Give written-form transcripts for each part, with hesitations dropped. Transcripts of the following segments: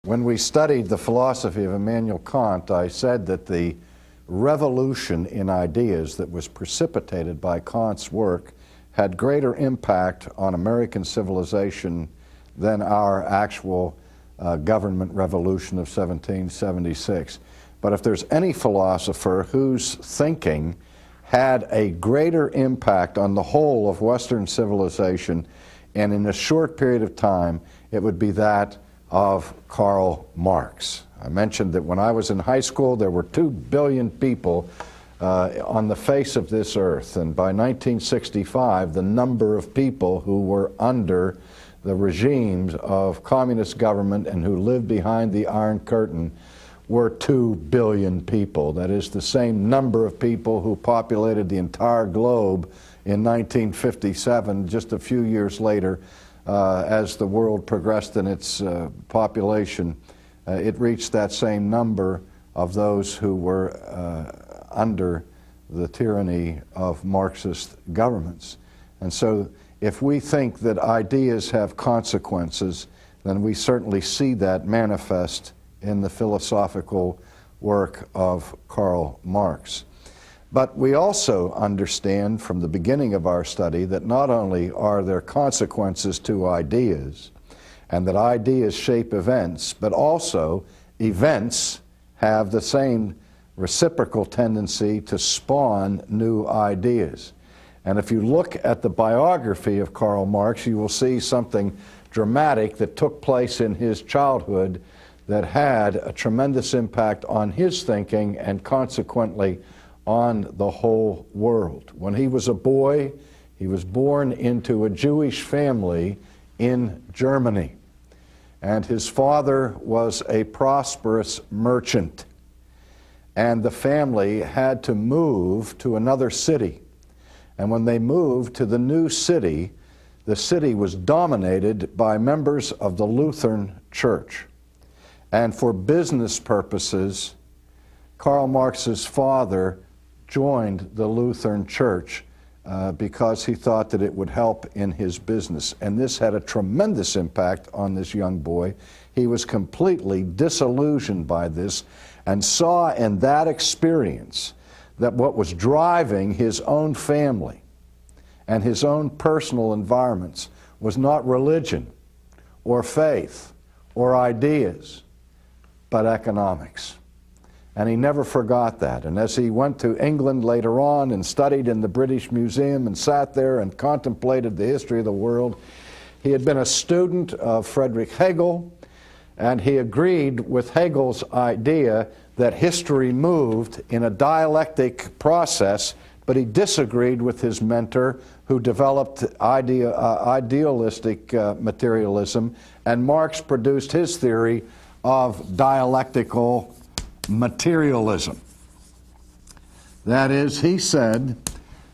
When we studied the philosophy of Immanuel Kant, I said that the revolution in ideas that was precipitated by Kant's work had greater impact on American civilization than our actual government revolution of 1776. But if there's any philosopher whose thinking had a greater impact on the whole of Western civilization, and in a short period of time, it would be that of Karl Marx. I mentioned that when I was in high school, there were 2 billion people on the face of this earth, and by 1965, the number of people who were under the regimes of communist government and who lived behind the Iron Curtain were 2 billion people. That is the same number of people who populated the entire globe in 1957, just a few years later. As the world progressed in its population, it reached that same number of those who were under the tyranny of Marxist governments. And so if we think that ideas have consequences, then we certainly see that manifest in the philosophical work of Karl Marx. But we also understand from the beginning of our study that not only are there consequences to ideas, and that ideas shape events, but also events have the same reciprocal tendency to spawn new ideas. And if you look at the biography of Karl Marx, you will see something dramatic that took place in his childhood that had a tremendous impact on his thinking and consequently on the whole world. When he was a boy, he was born into a Jewish family in Germany. And his father was a prosperous merchant. And the family had to move to another city. And when they moved to the new city, the city was dominated by members of the Lutheran Church. And for business purposes, Karl Marx's father joined the Lutheran Church because he thought that it would help in his business. And this had a tremendous impact on this young boy. He was completely disillusioned by this and saw in that experience that what was driving his own family and his own personal environments was not religion or faith or ideas, but economics. And he never forgot that. And as he went to England later on and studied in the British Museum and sat there and contemplated the history of the world, he had been a student of Friedrich Hegel, and he agreed with Hegel's idea that history moved in a dialectic process, but he disagreed with his mentor who developed idealistic materialism, and Marx produced his theory of dialectical materialism. That is, he said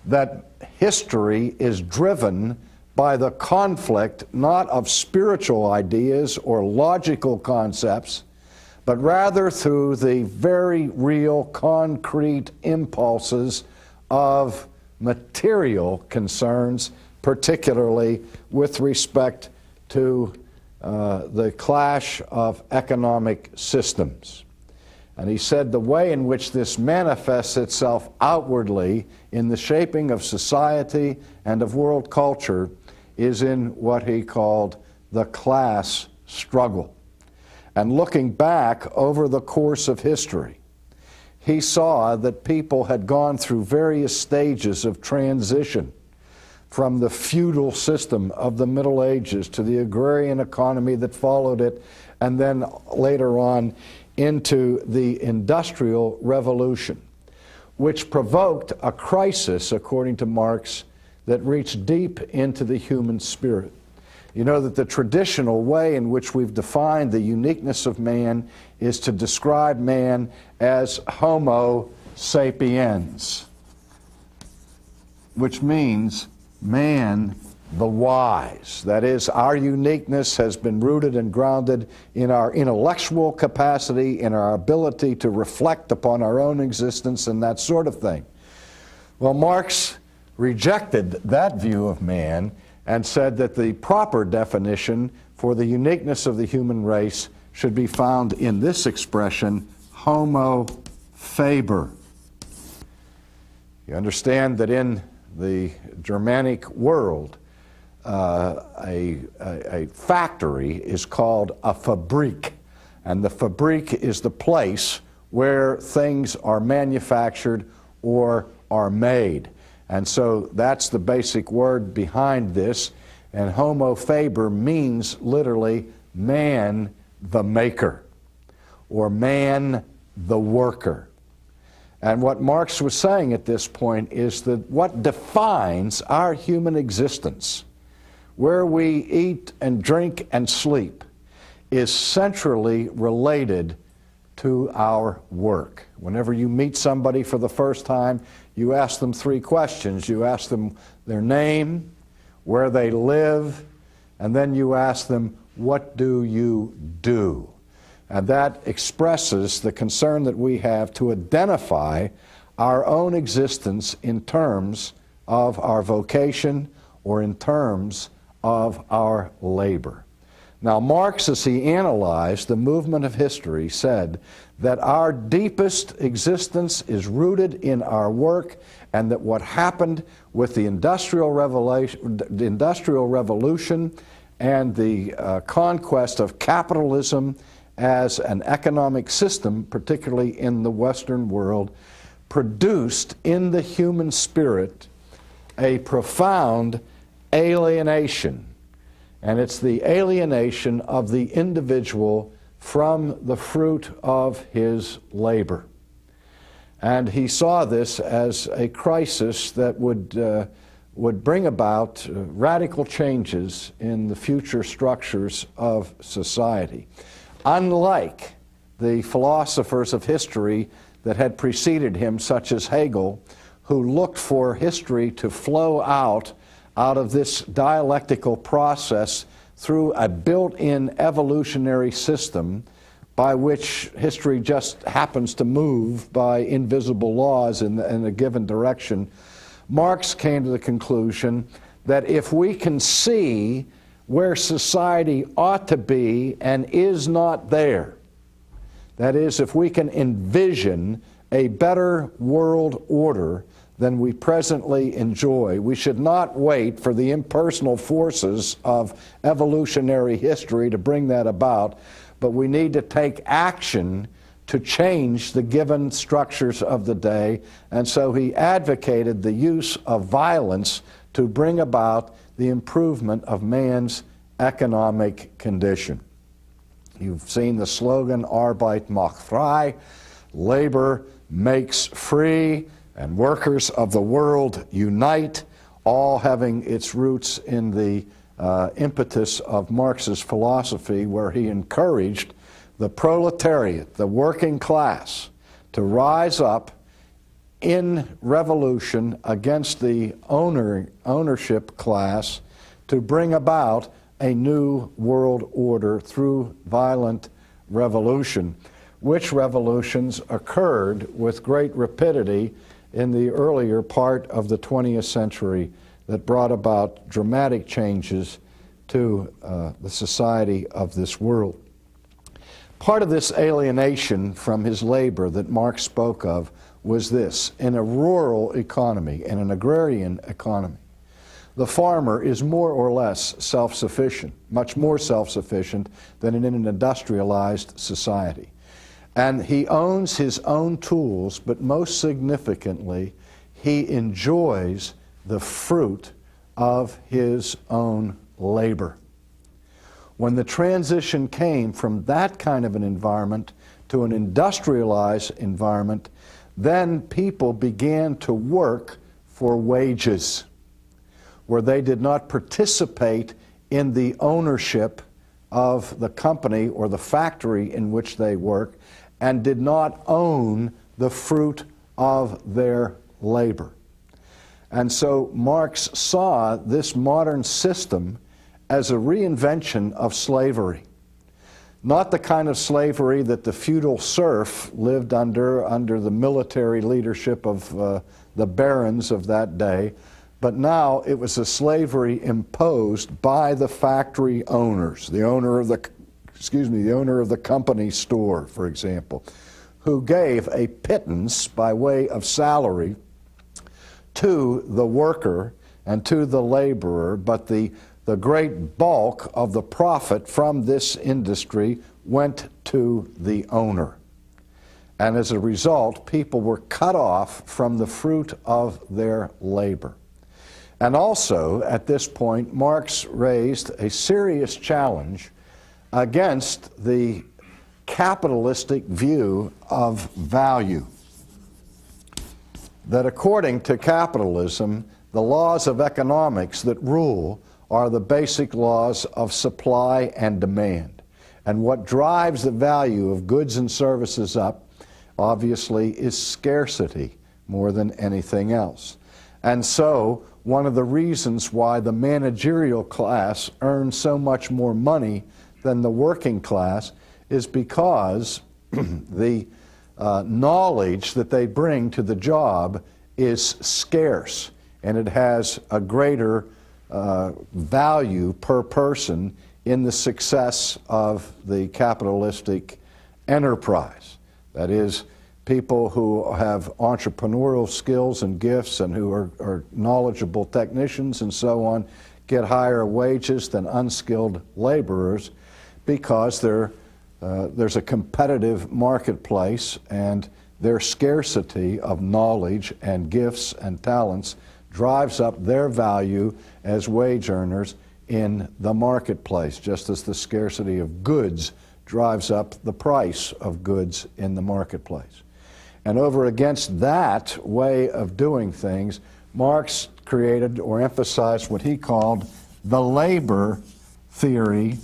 that history is driven by the conflict not of spiritual ideas or logical concepts, but rather through the very real concrete impulses of material concerns, particularly with respect to the clash of economic systems. And he said the way in which this manifests itself outwardly in the shaping of society and of world culture is in what he called the class struggle. And looking back over the course of history, he saw that people had gone through various stages of transition from the feudal system of the Middle Ages to the agrarian economy that followed it, and then later on into the Industrial Revolution, which provoked a crisis, according to Marx, that reached deep into the human spirit. You know that the traditional way in which we've defined the uniqueness of man is to describe man as Homo sapiens, which means man the wise. That is, our uniqueness has been rooted and grounded in our intellectual capacity, in our ability to reflect upon our own existence and that sort of thing. Well, Marx rejected that view of man and said that the proper definition for the uniqueness of the human race should be found in this expression, Homo Faber. You understand that in the Germanic world, a factory is called a Fabrik, and the Fabrik is the place where things are manufactured or are made. And so that's the basic word behind this, and Homo Faber means literally man the maker, or man the worker. And what Marx was saying at this point is that what defines our human existence, where we eat and drink and sleep, is centrally related to our work. Whenever you meet somebody for the first time, you ask them three questions. You ask them their name, where they live, and then you ask them, what do you do? And that expresses the concern that we have to identify our own existence in terms of our vocation or in terms of our labor. Now, Marx, as he analyzed the movement of history, said that our deepest existence is rooted in our work, and that what happened with the Industrial Revolution and the conquest of capitalism as an economic system, particularly in the Western world, produced in the human spirit a profound alienation. And it's the alienation of the individual from the fruit of his labor. And he saw this as a crisis that would bring about radical changes in the future structures of society. Unlike the philosophers of history that had preceded him, such as Hegel, who looked for history to flow out of this dialectical process through a built-in evolutionary system by which history just happens to move by invisible laws in a given direction, Marx came to the conclusion that if we can see where society ought to be and is not there, that is, if we can envision a better world order than we presently enjoy, we should not wait for the impersonal forces of evolutionary history to bring that about, but we need to take action to change the given structures of the day. And so he advocated the use of violence to bring about the improvement of man's economic condition. You've seen the slogan, Arbeit macht frei, labor makes free, and workers of the world unite, all having its roots in the impetus of Marx's philosophy, where he encouraged the proletariat, the working class, to rise up in revolution against the ownership class to bring about a new world order through violent revolution, which revolutions occurred with great rapidity in the earlier part of the 20th century that brought about dramatic changes to the society of this world. Part of this alienation from his labor that Marx spoke of was this: in a rural economy, in an agrarian economy, the farmer is more or less self-sufficient, much more self-sufficient than in an industrialized society. And he owns his own tools, but most significantly, he enjoys the fruit of his own labor. When the transition came from that kind of an environment to an industrialized environment, then people began to work for wages, where they did not participate in the ownership of the company or the factory in which they work, and did not own the fruit of their labor. And so Marx saw this modern system as a reinvention of slavery. Not the kind of slavery that the feudal serf lived under the military leadership of the barons of that day, but now it was a slavery imposed by the factory owners, the owner of the the owner of the company store, for example, who gave a pittance by way of salary to the worker and to the laborer, but the great bulk of the profit from this industry went to the owner. And as a result, people were cut off from the fruit of their labor. And also, at this point, Marx raised a serious challenge against the capitalistic view of value. That according to capitalism, the laws of economics that rule are the basic laws of supply and demand. And what drives the value of goods and services up, obviously, is scarcity more than anything else. And so, one of the reasons why the managerial class earns so much more money than the working class is because the knowledge that they bring to the job is scarce, and it has a greater value per person in the success of the capitalistic enterprise. That is, people who have entrepreneurial skills and gifts and who are knowledgeable technicians and so on get higher wages than unskilled laborers because there's a competitive marketplace, and their scarcity of knowledge and gifts and talents drives up their value as wage earners in the marketplace, just as the scarcity of goods drives up the price of goods in the marketplace. And over against that way of doing things, Marx created or emphasized what he called the labor theory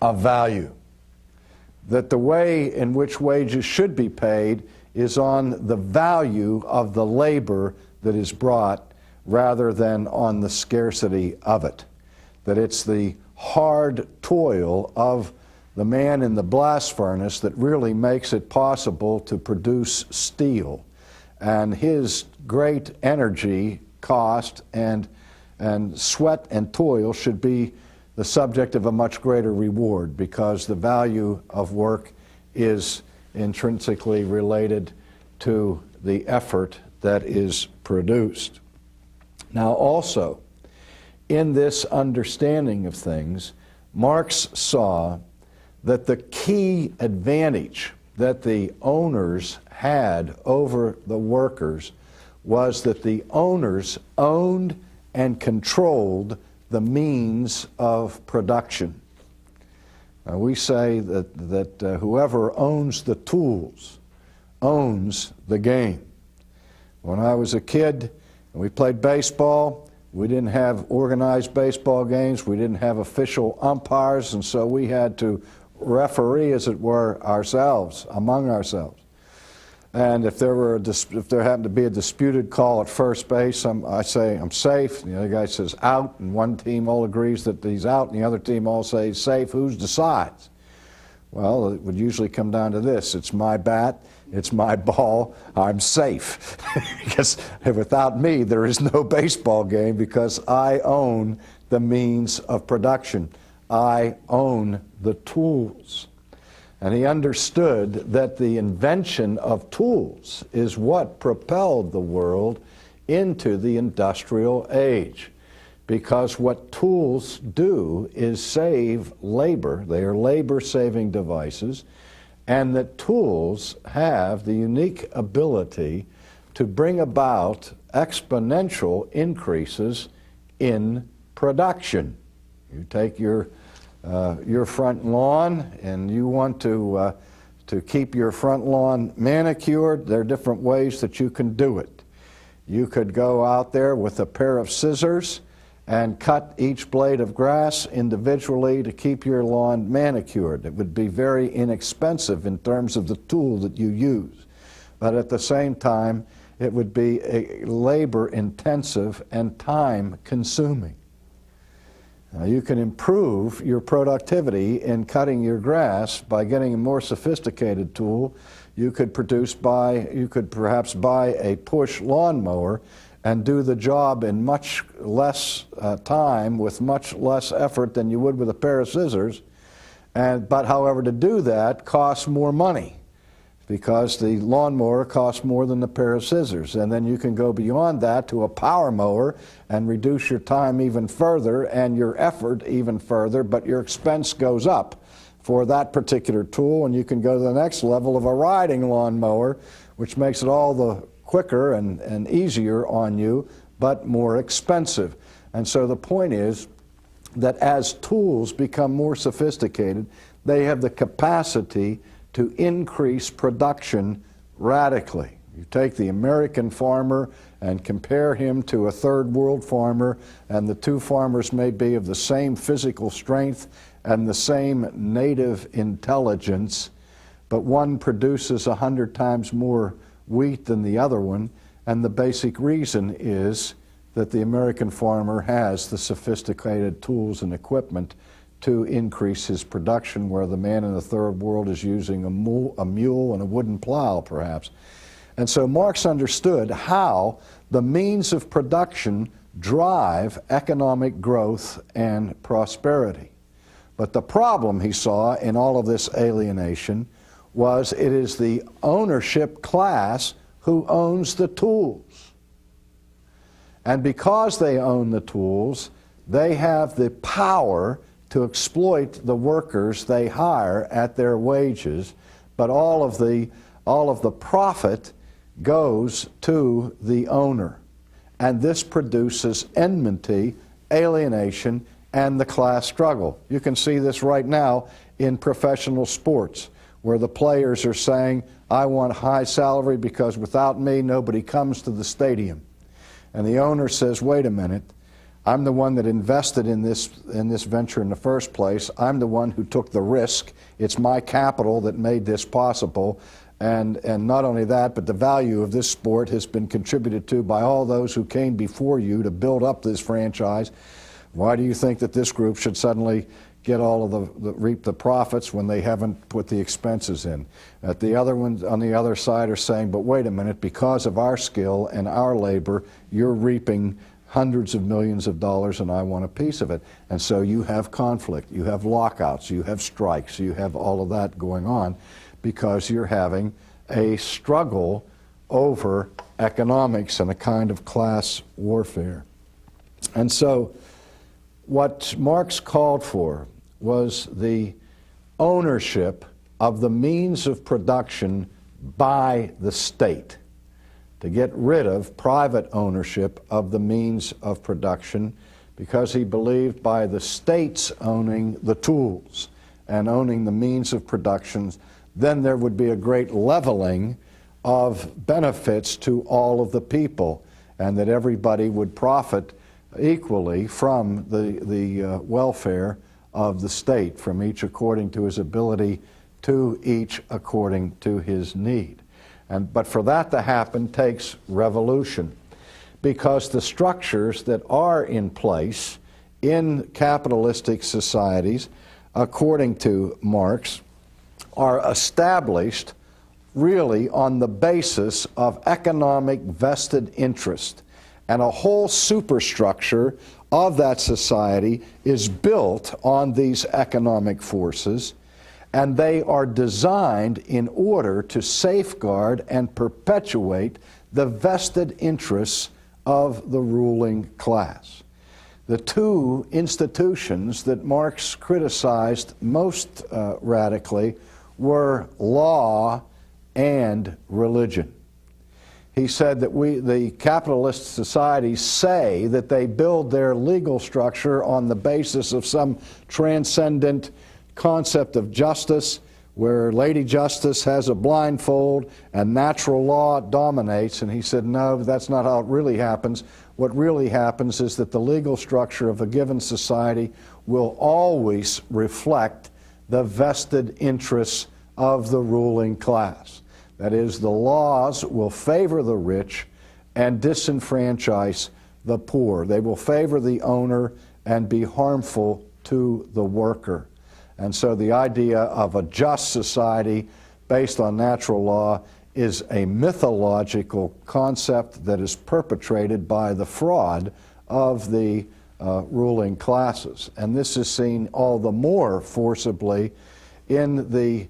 of value. That the way in which wages should be paid is on the value of the labor that is brought rather than on the scarcity of it. That it's the hard toil of the man in the blast furnace that really makes it possible to produce steel. And his great energy, cost, and sweat and toil should be the subject of a much greater reward, because the value of work is intrinsically related to the effort that is produced. Now also, in this understanding of things, Marx saw that the key advantage that the owners had over the workers was that the owners owned and controlled the means of production. We say that whoever owns the tools owns the game. When I was a kid and we played baseball, we didn't have organized baseball games, we didn't have official umpires, and so we had to referee, as it were, ourselves, among ourselves. And if there happened to be a disputed call at first base, I say I'm safe, and the other guy says out, and one team all agrees that he's out, and the other team all says safe. Who decides? Well, it would usually come down to this: it's my bat, it's my ball, I'm safe. Because without me, there is no baseball game, because I own the means of production. I own the tools. And he understood that the invention of tools is what propelled the world into the industrial age. Because what tools do is save labor. They are labor-saving devices. And that tools have the unique ability to bring about exponential increases in production. You take your front lawn and you want to keep your front lawn manicured. There are different ways that you can do it. You could go out there with a pair of scissors and cut each blade of grass individually to keep your lawn manicured. It would be very inexpensive in terms of the tool that you use. But at the same time, it would be labor-intensive and time-consuming. You can improve your productivity in cutting your grass by getting a more sophisticated tool. You could perhaps buy a push lawnmower and do the job in much less time with much less effort than you would with a pair of scissors. But however, to do that costs more money, because the lawnmower costs more than the pair of scissors. And then you can go beyond that to a power mower and reduce your time even further and your effort even further, but your expense goes up for that particular tool. And you can go to the next level of a riding lawnmower, which makes it all the quicker and easier on you, but more expensive. And so the point is that as tools become more sophisticated, they have the capacity to increase production radically. You take the American farmer and compare him to a third world farmer, and the two farmers may be of the same physical strength and the same native intelligence, but one produces 100 times more wheat than the other one, and the basic reason is that the American farmer has the sophisticated tools and equipment to increase his production, where the man in the third world is using a mule and a wooden plow, perhaps. And so Marx understood how the means of production drive economic growth and prosperity. But the problem he saw in all of this alienation was it is the ownership class who owns the tools. And because they own the tools, they have the power to exploit the workers they hire at their wages, but all of the profit goes to the owner. And this produces enmity, alienation, and the class struggle. You can see this right now in professional sports, where the players are saying, I want high salary because without me nobody comes to the stadium. And the owner says, wait a minute, I'm the one that invested in this venture in the first place. I'm the one who took the risk. It's my capital that made this possible. And not only that, but the value of this sport has been contributed to by all those who came before you to build up this franchise. Why do you think that this group should suddenly get all of reap the profits when they haven't put the expenses in? The other ones on the other side are saying, but wait a minute, because of our skill and our labor, you're reaping hundreds of millions of dollars and I want a piece of it. And so you have conflict, you have lockouts, you have strikes, you have all of that going on because you're having a struggle over economics and a kind of class warfare. And so what Marx called for was the ownership of the means of production by the state, to get rid of private ownership of the means of production, because he believed by the states owning the tools and owning the means of production, then there would be a great leveling of benefits to all of the people, and that everybody would profit equally from the welfare of the state, from each according to his ability, to each according to his need. But for that to happen takes revolution, because the structures that are in place in capitalistic societies, according to Marx, are established really on the basis of economic vested interest. And a whole superstructure of that society is built on these economic forces, and they are designed in order to safeguard and perpetuate the vested interests of the ruling class. The two institutions that Marx criticized most radically were law and religion. He said that the capitalist societies say that they build their legal structure on the basis of some transcendent concept of justice, where Lady Justice has a blindfold and natural law dominates. And he said, no, that's not how it really happens. What really happens is that the legal structure of a given society will always reflect the vested interests of the ruling class. That is, the laws will favor the rich and disenfranchise the poor. They will favor the owner and be harmful to the worker. And so the idea of a just society based on natural law is a mythological concept that is perpetrated by the fraud of the ruling classes. And this is seen all the more forcibly in the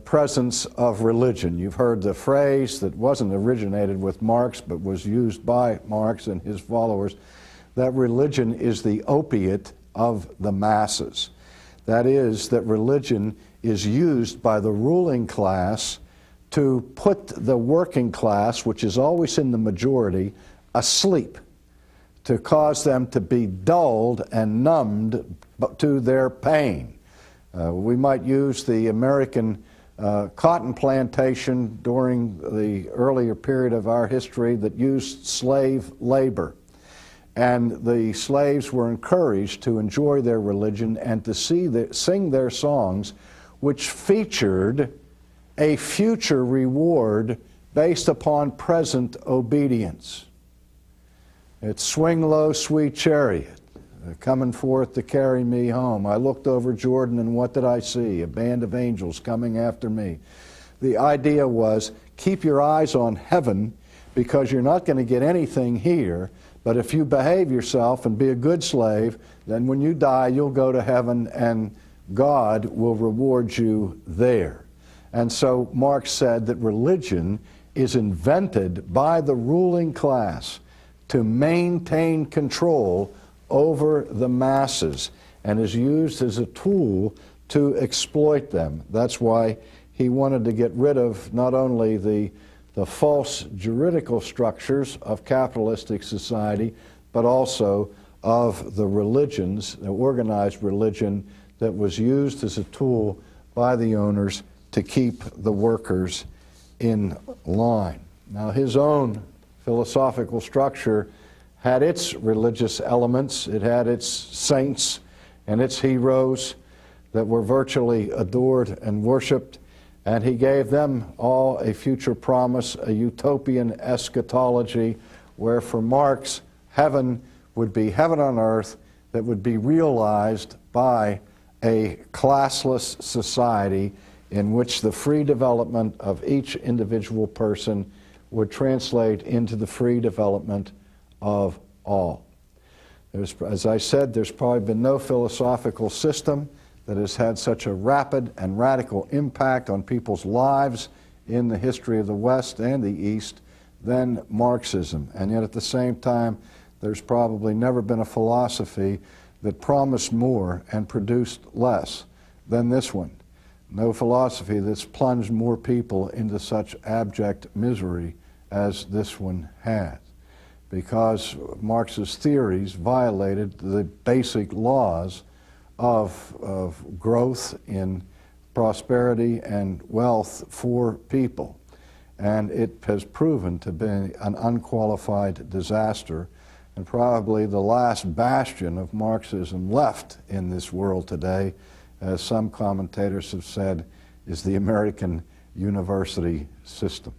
presence of religion. You've heard the phrase that wasn't originated with Marx but was used by Marx and his followers, that religion is the opiate of the masses. That is, that religion is used by the ruling class to put the working class, which is always in the majority, asleep, to cause them to be dulled and numbed to their pain. We might use the American cotton plantation during the earlier period of our history that used slave labor. And the slaves were encouraged to enjoy their religion and to sing their songs, which featured a future reward based upon present obedience. It's "Swing Low, Sweet Chariot, coming forth to carry me home. I looked over Jordan, and what did I see? A band of angels coming after me." The idea was, keep your eyes on heaven, because you're not going to get anything here, but if you behave yourself and be a good slave, then when you die, you'll go to heaven and God will reward you there. And so Marx said that religion is invented by the ruling class to maintain control over the masses and is used as a tool to exploit them. That's why he wanted to get rid of not only the false juridical structures of capitalistic society, but also of the religions, the organized religion that was used as a tool by the owners to keep the workers in line. Now, his own philosophical structure had its religious elements. It had its saints and its heroes that were virtually adored and worshiped, and he gave them all a future promise, a utopian eschatology, where for Marx, heaven would be heaven on earth that would be realized by a classless society in which the free development of each individual person would translate into the free development of all. As I said, there's probably been no philosophical system that has had such a rapid and radical impact on people's lives in the history of the West and the East than Marxism. And yet at the same time, there's probably never been a philosophy that promised more and produced less than this one. No philosophy that's plunged more people into such abject misery as this one has, because Marx's theories violated the basic laws of growth in prosperity and wealth for people. And it has proven to be an unqualified disaster, and probably the last bastion of Marxism left in this world today, as some commentators have said, is the American university system.